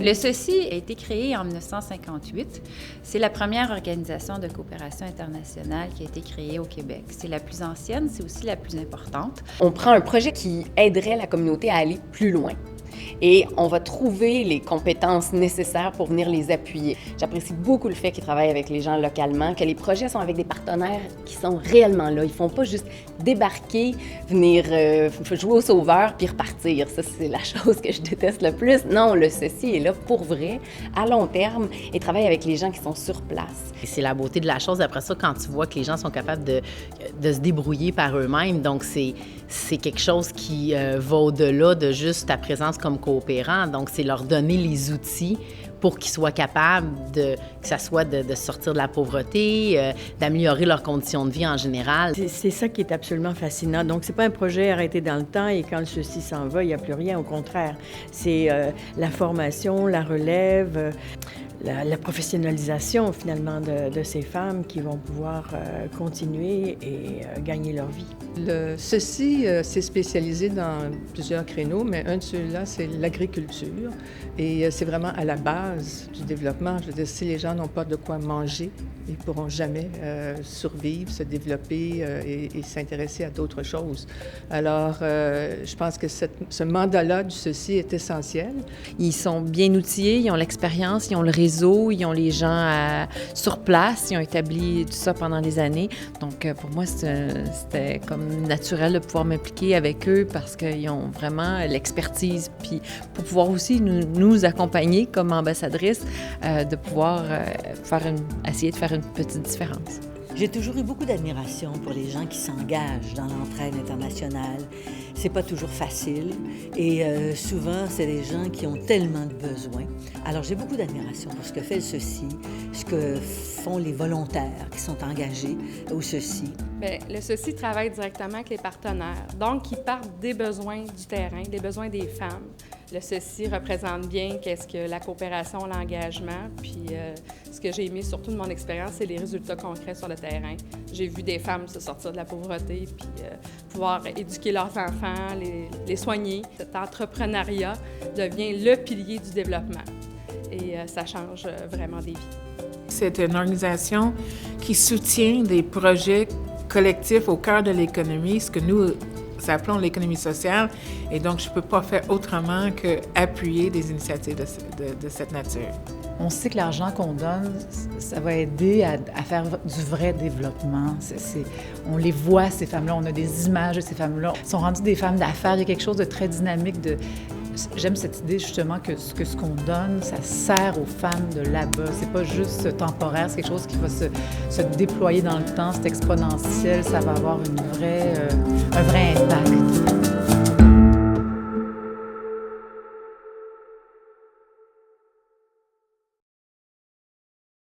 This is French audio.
Le Ceci a été créé en 1958. C'est la première organisation de coopération internationale qui a été créée au Québec. C'est la plus ancienne, c'est aussi la plus importante. On prend un projet qui aiderait la communauté à aller plus loin. Et on va trouver les compétences nécessaires pour venir les appuyer. J'apprécie beaucoup le fait qu'ils travaillent avec les gens localement, que les projets sont avec des partenaires qui sont réellement là. Ils ne font pas juste débarquer, venir jouer au sauveur puis repartir. Ça, c'est la chose que je déteste le plus. Non, le Ceci est là pour vrai, à long terme, et travaille avec les gens qui sont sur place. Et c'est la beauté de la chose. Après ça, quand tu vois que les gens sont capables de se débrouiller par eux-mêmes, donc c'est quelque chose qui va au-delà de juste ta présence comme coopérant. Donc, c'est leur donner les outils pour qu'ils soient capables que ça soit de sortir de la pauvreté, d'améliorer leurs conditions de vie en général. C'est ça qui est absolument fascinant. Donc, c'est pas un projet arrêté dans le temps et quand le Ceci s'en va, il n'y a plus rien. Au contraire, c'est la formation, la relève, la professionnalisation finalement de ces femmes qui vont pouvoir continuer et gagner leur vie. Le Ceci s'est spécialisé dans plusieurs créneaux, mais un de ceux-là, c'est l'agriculture. Et c'est vraiment à la base du développement. Je veux dire, si les gens n'ont pas de quoi manger, ils ne pourront jamais survivre, se développer et s'intéresser à d'autres choses. Alors, je pense que ce mandat-là du Ceci est essentiel. Ils sont bien outillés, ils ont l'expérience, ils ont le réseau, ils ont les gens sur place, ils ont établi tout ça pendant des années. Donc, pour moi, c'était comme naturel de pouvoir m'impliquer avec eux parce qu'ils ont vraiment l'expertise. Puis, pour pouvoir aussi nous accompagner comme ambassadrices, de pouvoir essayer de faire une petite différence. J'ai toujours eu beaucoup d'admiration pour les gens qui s'engagent dans l'entraide internationale. C'est pas toujours facile et souvent, c'est des gens qui ont tellement de besoins. Alors, j'ai beaucoup d'admiration pour ce que fait le Ceci, ce que font les volontaires qui sont engagés au Ceci. Bien, le Ceci travaille directement avec les partenaires. Donc, ils partent des besoins du terrain, des besoins des femmes. Le Ceci représente bien qu'est-ce que la coopération, l'engagement. Puis, ce que j'ai aimé surtout de mon expérience, c'est les résultats concrets sur le terrain. J'ai vu des femmes se sortir de la pauvreté, puis pouvoir éduquer leurs enfants, les soigner. Cet entrepreneuriat devient le pilier du développement et ça change vraiment des vies. C'est une organisation qui soutient des projets collectifs au cœur de l'économie, ce que nous appelons l'économie sociale. Et donc, je ne peux pas faire autrement qu'appuyer des initiatives de cette nature. On sait que l'argent qu'on donne, ça va aider à faire du vrai développement. On les voit, ces femmes-là, on a des images de ces femmes-là. Elles sont rendues des femmes d'affaires, il y a quelque chose de très dynamique. J'aime cette idée justement que ce qu'on donne, ça sert aux femmes de là-bas. C'est pas juste temporaire, c'est quelque chose qui va se déployer dans le temps, c'est exponentiel, ça va avoir un vrai impact.